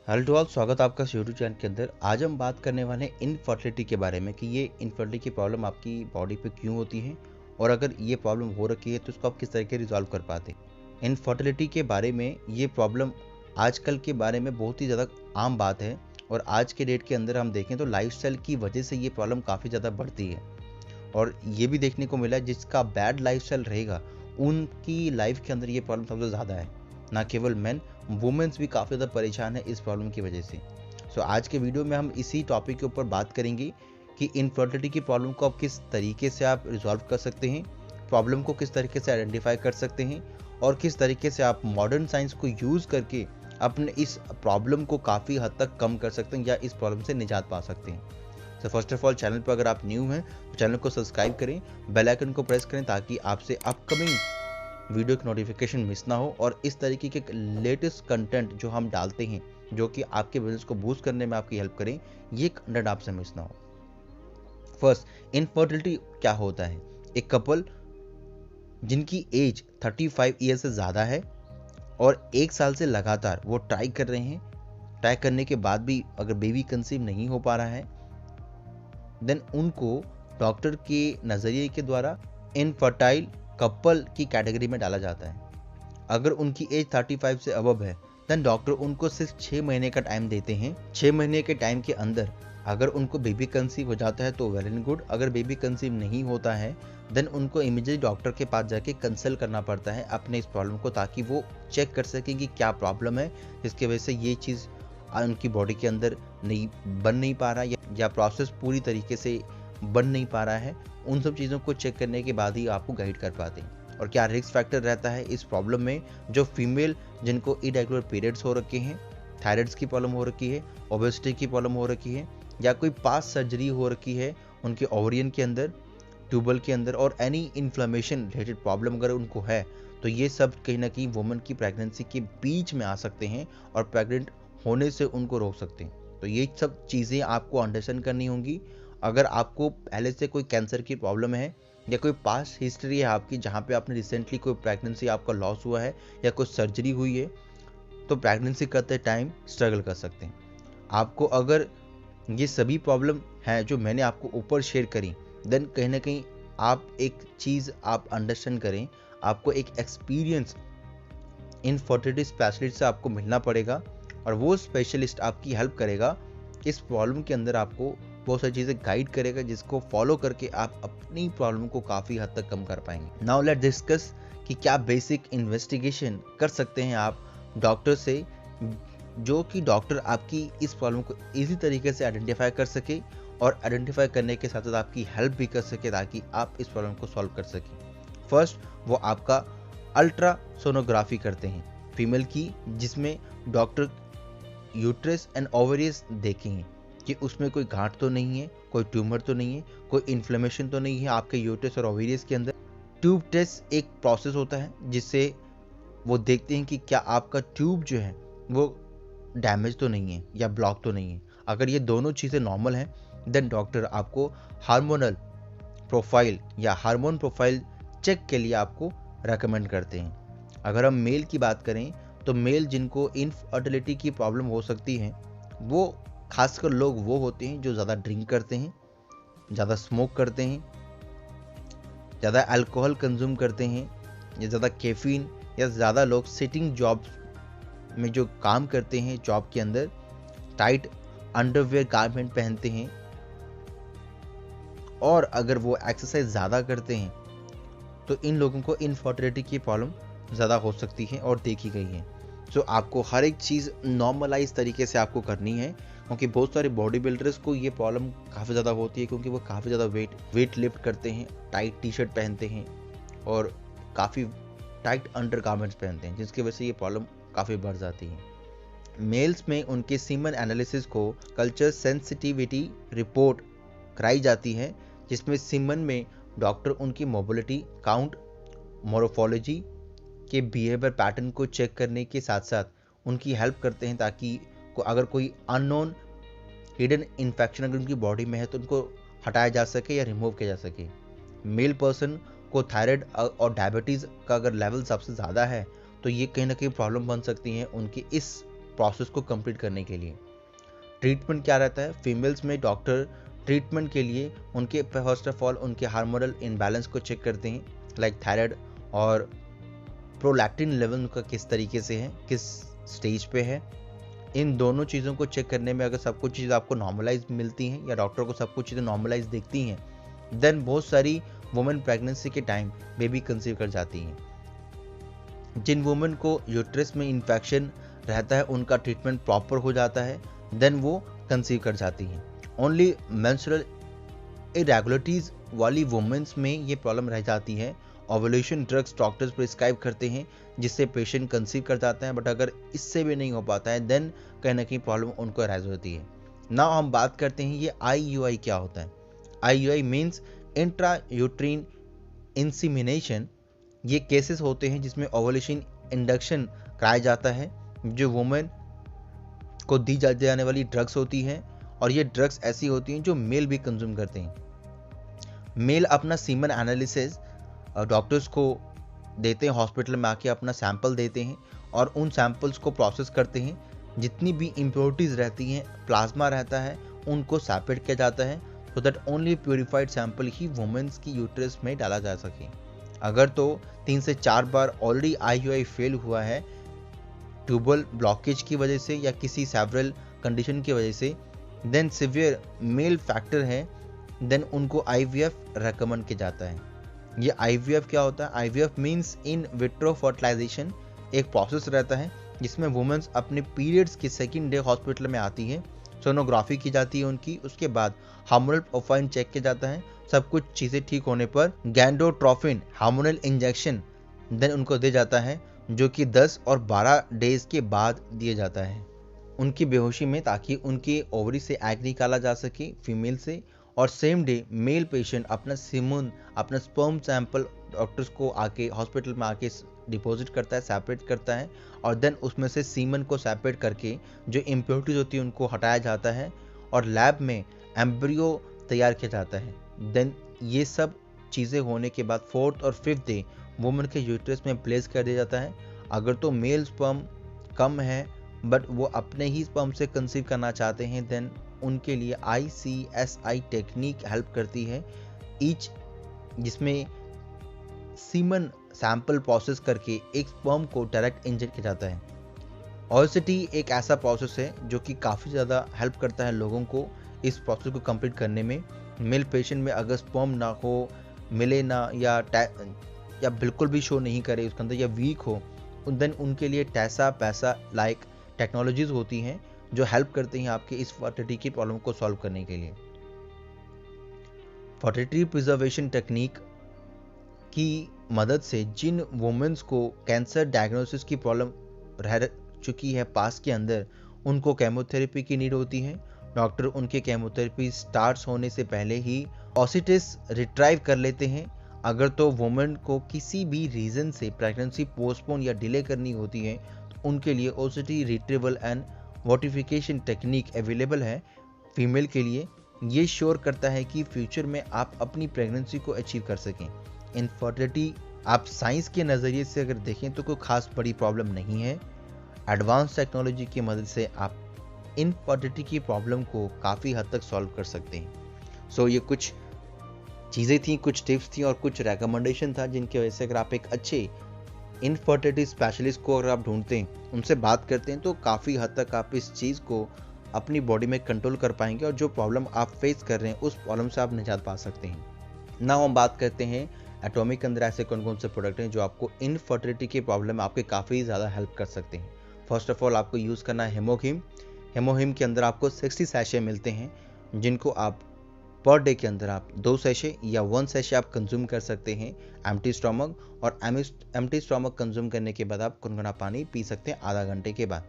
Hello to all, स्वागत है आपका यूट्यूब चैनल के अंदर। आज हम बात करने वाले हैं इनफर्टिलिटी के बारे में कि ये इनफर्टिलिटी की प्रॉब्लम आपकी बॉडी पे क्यों होती है और अगर ये प्रॉब्लम हो रखी है तो उसको आप किस तरीके रिजॉल्व कर पाते हैं। इनफर्टिलिटी के बारे में ये प्रॉब्लम आजकल के बारे में बहुत ही ज़्यादा आम बात है और आज के डेट के अंदर हम देखें तो लाइफस्टाइल की वजह से ये प्रॉब्लम काफ़ी ज़्यादा बढ़ती है। और ये भी देखने को मिला है जिसका बैड लाइफस्टाइल रहेगा उनकी लाइफ के अंदर ये प्रॉब्लम सबसे ज़्यादा है। ना केवल मेन, वुमेन्स भी काफ़ी ज़्यादा परेशान है इस प्रॉब्लम की वजह से। आज के वीडियो में हम इसी टॉपिक के ऊपर बात करेंगे कि इनफर्टिलिटी की प्रॉब्लम को आप किस तरीके से आप रिजॉल्व कर सकते हैं, प्रॉब्लम को किस तरीके से आइडेंटिफाई कर सकते हैं और किस तरीके से आप मॉडर्न साइंस को यूज़ करके अपने इस प्रॉब्लम को काफ़ी हद तक कम कर सकते हैं या इस प्रॉब्लम से निजात पा सकते हैं। फर्स्ट ऑफ ऑल, चैनल पर अगर आप न्यू हैं तो चैनल को सब्सक्राइब करें, बेल आइकन को प्रेस करें ताकि आपसे अपकमिंग वीडियो की नोटिफिकेशन मिस ना हो और इस तरीके के लेटेस्ट कंटेंट जो हम डालते हैं जो कि आपके बिजनेस को बूस्ट करने में आपकी हेल्प करें, ये कंटेंट आपसे मिस ना हो। फर्स्ट, इनफर्टिलिटी क्या होता है? एक कपल जिनकी एज 35 ईयर से ज़्यादा है और 1 साल से लगातार वो ट्राई कर रहे हैं, ट्राई करने के बाद भी अगर बेबी कंसीव नहीं हो पा रहा है, देन उनको डॉक्टर के नज़रिए के द्वारा इनफर्टाइल कपल की कैटेगरी में डाला जाता है। अगर उनकी एज 35 से अबव है देन डॉक्टर उनको सिर्फ 6 महीने का टाइम देते हैं। 6 महीने के टाइम के अंदर अगर उनको बेबी कंसीव हो जाता है तो वेल एंड गुड, अगर बेबी कंसीव नहीं होता है देन उनको इमीडिएटली डॉक्टर के पास जाके कंसल्ट करना पड़ता है अपने इस प्रॉब्लम को, ताकि वो चेक कर सकें कि क्या प्रॉब्लम है जिसकी वजह से ये चीज़ उनकी बॉडी के अंदर बन नहीं पा रहा या प्रोसेस पूरी तरीके से बन नहीं पा रहा है। उन सब चीज़ों को चेक करने के बाद ही आपको गाइड कर पाते हैं। और क्या रिस्क फैक्टर रहता है इस प्रॉब्लम में? जो फीमेल जिनको इरेगुलर पीरियड्स हो रखे हैं, थायराइड्स की प्रॉब्लम हो रखी है, ओबेसिटी की प्रॉब्लम हो रखी है या कोई पास सर्जरी हो रखी है उनके ओवरियन के अंदर, ट्यूबल के अंदर और एनी इन्फ्लेमेशन रिलेटेड प्रॉब्लम अगर उनको है तो ये सब कहीं ना कहीं वुमेन की प्रेगनेंसी के बीच में आ सकते हैं और प्रेग्नेंट होने से उनको रोक सकते हैं। तो ये सब चीज़ें आपको अंडरस्टैंड करनी होंगी। अगर आपको पहले से कोई कैंसर की प्रॉब्लम है या कोई पास्ट हिस्ट्री है आपकी जहाँ पे आपने रिसेंटली कोई प्रेगनेंसी आपका लॉस हुआ है या कोई सर्जरी हुई है, तो प्रेगनेंसी करते टाइम स्ट्रगल कर सकते हैं। आपको अगर ये सभी प्रॉब्लम है जो मैंने आपको ऊपर शेयर करी, देन कहीं ना कहीं आप एक चीज़ आप अंडरस्टैंड करें, आपको एक एक्सपीरियंस इनफर्टिलिटी स्पेशलिस्ट से आपको मिलना पड़ेगा और वो स्पेशलिस्ट आपकी हेल्प करेगा इस प्रॉब्लम के अंदर, आपको बहुत सारी चीज़ें गाइड करेगा जिसको फॉलो करके आप अपनी प्रॉब्लम को काफ़ी हद तक कम कर पाएंगे। नाउ लेट डिस्कस कि क्या बेसिक इन्वेस्टिगेशन कर सकते हैं आप डॉक्टर से, जो कि डॉक्टर आपकी इस प्रॉब्लम को इजी तरीके से आइडेंटिफाई कर सके और आइडेंटिफाई करने के साथ साथ आपकी हेल्प भी कर सके ताकि आप इस प्रॉब्लम को सॉल्व कर सकें। फर्स्ट, वो आपका अल्ट्रासोनोग्राफी करते हैं फीमेल की, जिसमें डॉक्टर यूट्रस एंड ओवरीज देखेंगे कि उसमें कोई गांठ तो नहीं है, कोई ट्यूमर तो नहीं है, कोई इन्फ्लेमेशन तो नहीं है आपके यूट्रस और ओवरीज के अंदर। ट्यूब टेस्ट एक प्रोसेस होता है जिससे वो देखते हैं कि क्या आपका ट्यूब जो है वो डैमेज तो नहीं है या ब्लॉक तो नहीं है। अगर ये दोनों चीज़ें नॉर्मल हैं देन डॉक्टर आपको हार्मोनल प्रोफाइल या हार्मोन प्रोफाइल चेक के लिए आपको रेकमेंड करते हैं। अगर हम मेल की बात करें तो मेल जिनको इनफर्टिलिटी की प्रॉब्लम हो सकती है वो खासकर लोग वो होते हैं जो ज़्यादा ड्रिंक करते हैं, ज़्यादा स्मोक करते हैं, ज़्यादा अल्कोहल कंज्यूम करते हैं या ज़्यादा कैफीन, या ज़्यादा लोग सिटिंग जॉब में जो काम करते हैं जॉब के अंदर टाइट अंडरवेयर गारमेंट पहनते हैं, और अगर वो एक्सरसाइज ज़्यादा करते हैं तो इन लोगों को इनफर्टिलिटी की प्रॉब्लम ज़्यादा हो सकती है और देखी गई है। आपको हर एक चीज़ नॉर्मलाइज तरीके से आपको करनी है, क्योंकि बहुत सारे बॉडी बिल्डर्स को ये प्रॉब्लम काफ़ी ज़्यादा होती है क्योंकि वो काफ़ी ज़्यादा वेट लिफ्ट करते हैं, टाइट टी शर्ट पहनते हैं और काफ़ी टाइट अंडर गारमेंट्स पहनते हैं, जिसकी वजह से ये प्रॉब्लम काफ़ी बढ़ जाती है। मेल्स में उनके सीमन एनालिसिस को कल्चर सेंसिटिविटी रिपोर्ट कराई जाती है, जिसमें सीमन में डॉक्टर उनकी मोबिलिटी काउंट, मोरोफोलॉजी के बिहेवियर पैटर्न को चेक करने के साथ साथ उनकी हेल्प करते हैं ताकि अगर कोई अननोन हिडन इन्फेक्शन अगर उनकी बॉडी में है तो उनको हटाया जा सके या रिमूव किया जा सके। मेल पर्सन को थायराइड और डायबिटीज़ का अगर लेवल सबसे ज़्यादा है तो ये कहीं ना कहीं प्रॉब्लम बन सकती है उनकी इस प्रोसेस को कंप्लीट करने के लिए। ट्रीटमेंट क्या रहता है, फीमेल्स में डॉक्टर ट्रीटमेंट के लिए उनके फर्स्ट ऑफ ऑल उनके हार्मोनल इम्बैलेंस को चेक करते हैं, लाइक थायराइड और प्रोलैक्टिन लेवल उनका किस तरीके से है, किस स्टेज पे है। इन दोनों चीज़ों को चेक करने में अगर सब कुछ चीज़ आपको नॉर्मलाइज मिलती हैं या डॉक्टर को सब कुछ चीज़ें नॉर्मलाइज दिखती हैं, देन बहुत सारी वुमेन प्रेगनेंसी के टाइम बेबी कंसीव कर जाती हैं। जिन वुमेन को यूट्रस में इन्फेक्शन रहता है उनका ट्रीटमेंट प्रॉपर हो जाता है, देन वो कंसीव कर जाती हैं। ओनली मेंस्ट्रुअल इरेगुलरिटीज वाली वुमेन्स में ये प्रॉब्लम रह जाती है। ओवुलेशन ड्रग्स डॉक्टर्स प्रिस्क्राइब करते हैं जिससे पेशेंट कंसीव कर जाते हैं, बट अगर इससे भी नहीं हो पाता है देन कहीं ना कहीं प्रॉब्लम उनको अराइज होती है। नाउ हम बात करते हैं ये IUI क्या होता है। IUI means intra uterine insemination. ये केसेस होते हैं जिसमें ओवुलेशन इंडक्शन कराया जाता है, जो वुमेन को दी जाने वाली ड्रग्स होती हैं, और ये ड्रग्स ऐसी होती हैं जो मेल भी कंज्यूम करते हैं। मेल अपना सीमन एनालिसिस डॉक्टर्स को देते हैं, हॉस्पिटल में आके अपना सैंपल देते हैं और उन सैंपल्स को प्रोसेस करते हैं। जितनी भी इम्प्योरिटीज़ रहती हैं, प्लाज्मा रहता है, उनको सेपरेट किया जाता है so that only purified sample ही वुमेन्स की यूट्रस में डाला जा सके। अगर तो 3 से 4 बार ऑलरेडी IUI फेल हुआ है ट्यूबल ब्लॉकेज की वजह से या किसी सेवरल कंडीशन की वजह से, देन सिवियर मेल फैक्टर है, देन उनको IVF रेकमेंड किया जाता है। ये IVF क्या होता है, IVF means in vitro fertilisation. एक प्रोसेस रहता है जिसमें वुमेन्स अपने पीरियड्स के सेकंड डे हॉस्पिटल में आती है, सोनोग्राफी की जाती है उनकी, उसके बाद हार्मोनल प्रोफाइल चेक किया जाता है। सब कुछ चीज़ें ठीक होने पर गैंडोट्रोफिन हार्मोनल इंजेक्शन देन उनको दिया जाता है, जो कि 10 और 12 डेज के बाद दिया जाता है उनकी बेहोशी में, ताकि उनके ओवरी से एग निकाला जा सके फीमेल से, और सेम डे मेल पेशेंट अपना सीमन अपना स्पर्म सैंपल डॉक्टर्स को आके हॉस्पिटल में आके डिपॉजिट करता है, सेपरेट करता है, और देन उसमें से सीमन को सेपरेट करके जो इम्प्योरिटीज होती है उनको हटाया जाता है और लैब में एम्ब्रियो तैयार किया जाता है। देन ये सब चीज़ें होने के बाद 4th और 5th डे वुमेन के यूट्रस में प्लेस कर दिया जाता है। अगर तो मेल स्पर्म कम है बट वो अपने ही स्पर्म से कंसीव करना चाहते हैं, देन उनके लिए ICSI टेक्निक हेल्प करती है, ईच जिसमें सीमन सैंपल प्रोसेस करके एक स्पर्म को डायरेक्ट इंजेक्ट किया जाता है। ओएसिटी एक ऐसा प्रोसेस है जो कि काफ़ी ज़्यादा हेल्प करता है लोगों को इस प्रोसेस को कंप्लीट करने में। मेल पेशेंट में अगर स्पर्म ना हो, मिले ना, या बिल्कुल भी शो नहीं करे उसके अंदर, या वीक हो, देन उनके लिए टैसा पैसा लाइक टेक्नोलॉजीज होती हैं जो हेल्प करते हैं आपके इस फर्टिलिटी की प्रॉब्लम को सॉल्व करने के लिए। फर्टिलिटी प्रिजर्वेशन टेक्निक की मदद से जिन वुमेन्स को कैंसर डायग्नोसिस की प्रॉब्लम रह चुकी है पास्ट के अंदर, उनको केमोथेरेपी की नीड होती है। डॉक्टर उनके केमोथेरेपी स्टार्ट होने से पहले ही ओसिटिस रिट्राइव कर लेते हैं। अगर तो वुमेन को किसी भी रीज़न से प्रेगनेंसी पोस्टपोन या डिले करनी होती है तो उनके लिए ओसिटी रिट्रीवल एंड वोटिफिकेशन टेक्निक अवेलेबल है फीमेल के लिए। ये श्योर करता है कि फ्यूचर में आप अपनी प्रेगनेंसी को अचीव कर सकें। इनफर्टिलिटी आप साइंस के नज़रिए से अगर देखें तो कोई खास बड़ी प्रॉब्लम नहीं है। एडवांस टेक्नोलॉजी की मदद से आप इनफर्टिलिटी की प्रॉब्लम को काफ़ी हद तक सॉल्व कर सकते हैं। सो ये कुछ चीज़ें थी, कुछ टिप्स थी और कुछ रिकमेंडेशन था जिनकी वजह से अगर आप एक अच्छे इनफर्टिलिटी स्पेशलिस्ट को अगर आप ढूंढते हैं, उनसे बात करते हैं, तो काफ़ी हद तक आप इस चीज़ को अपनी बॉडी में कंट्रोल कर पाएंगे और जो प्रॉब्लम आप फेस कर रहे हैं उस प्रॉब्लम से आप निजात पा सकते हैं। नाउ हम बात करते हैं एटॉमिक के अंदर ऐसे कौन कौन से प्रोडक्ट हैं जो आपको इनफर्टिलिटी की प्रॉब्लम में आपके काफ़ी ज़्यादा हेल्प कर सकते हैं। फर्स्ट ऑफ ऑल आपको यूज़ करना है हेमोहिम। हेमोहिम के अंदर आपको 60 सैशे मिलते हैं, जिनको आप पर डे के अंदर आप 2 सैशे या 1 सैशे आप कंज्यूम कर सकते हैं एम्प्टी स्टोमक, और एम्प्टी स्टोमक कंज्यूम करने के बाद आप गुनगुना पानी पी सकते हैं आधा घंटे के बाद।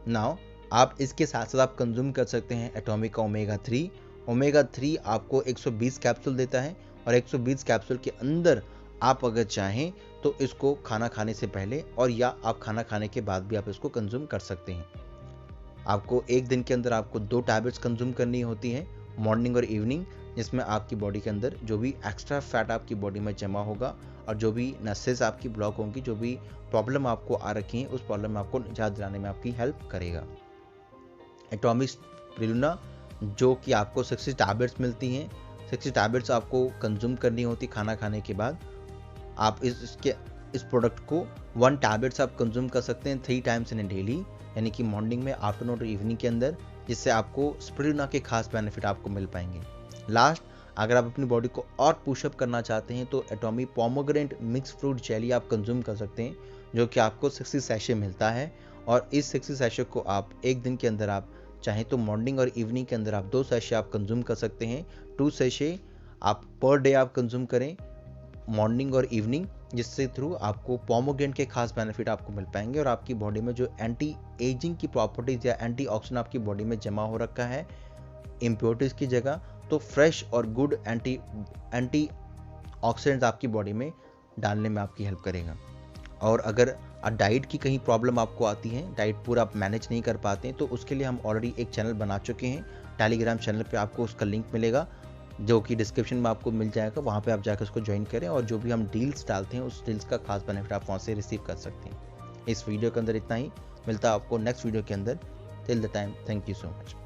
नाउ आप इसके साथ साथ आप कंज्यूम कर सकते हैं एटॉमिक का ओमेगा 3। ओमेगा 3 आपको 120 कैप्सूल देता है और 120 कैप्सूल के अंदर आप अगर चाहें तो इसको खाना खाने से पहले और या आप खाना खाने के बाद भी आप इसको कंज्यूम कर सकते हैं। आपको एक दिन के अंदर आपको 2 टैबलेट्स कंज्यूम करनी होती हैं, मॉर्निंग और इवनिंग, जिसमें आपकी बॉडी के अंदर जो भी एक्स्ट्रा फैट आपकी बॉडी में जमा होगा और जो भी नसेस आपकी ब्लॉक होंगी, जो भी प्रॉब्लम आपको आ रखी है, उस प्रॉब्लम में आपको निजात दिलाने में आपकी हेल्प करेगा। एटॉमिक स्पिरुलिना, जो कि आपको 60 टैबलेट्स मिलती हैं, 60 टैबलेट्स आपको कंज्यूम करनी होती खाना खाने के बाद। आप इस प्रोडक्ट को 1 टैबलेट्स आप कंज्यूम कर सकते हैं 3 टाइम्स इन डेली, यानी कि मॉर्निंग में, आफ्टरनून और इवनिंग के अंदर, जिससे आपको स्पिरुलिना के खास बेनिफिट आपको मिल पाएंगे। लास्ट, अगर आप अपनी बॉडी को और पुशअप करना चाहते हैं तो एटॉमी पोमोग्रेनेट मिक्स फ्रूट जेली आप कंज्यूम कर सकते हैं, जो कि आपको 60 सैशे मिलता है। और इस 60 सैशे को आप एक दिन के अंदर, आप चाहें तो मॉर्निंग और इवनिंग के अंदर आप 2 सैशे आप कंज्यूम कर सकते हैं। 2 सैशे आप पर डे आप कंज्यूम करें मॉर्निंग और इवनिंग, जिससे थ्रू आपको पोमोग्रेनेट के खास बेनिफिट आपको मिल पाएंगे और आपकी बॉडी में जो एंटी एजिंग की प्रॉपर्टीज या एंटीऑक्सीडेंट आपकी बॉडी में जमा हो रखा है इम्प्योरिटीज की जगह, तो फ्रेश और गुड एंटी ऑक्सीडेंट्स आपकी बॉडी में डालने में आपकी हेल्प करेगा। और अगर डाइट की कहीं प्रॉब्लम आपको आती है, डाइट पूरा आप मैनेज नहीं कर पाते हैं, तो उसके लिए हम ऑलरेडी एक चैनल बना चुके हैं। टेलीग्राम चैनल पे आपको उसका लिंक मिलेगा, जो कि डिस्क्रिप्शन में आपको मिल जाएगा। वहाँ पे आप जाकर उसको ज्वाइन करें और जो भी हम डील्स डालते हैं, उस डील्स का खास बेनिफिट आप वहाँ से रिसीव कर सकते हैं। इस वीडियो के अंदर इतना ही, मिलता है आपको नेक्स्ट वीडियो के अंदर। Till the time, thank you so much.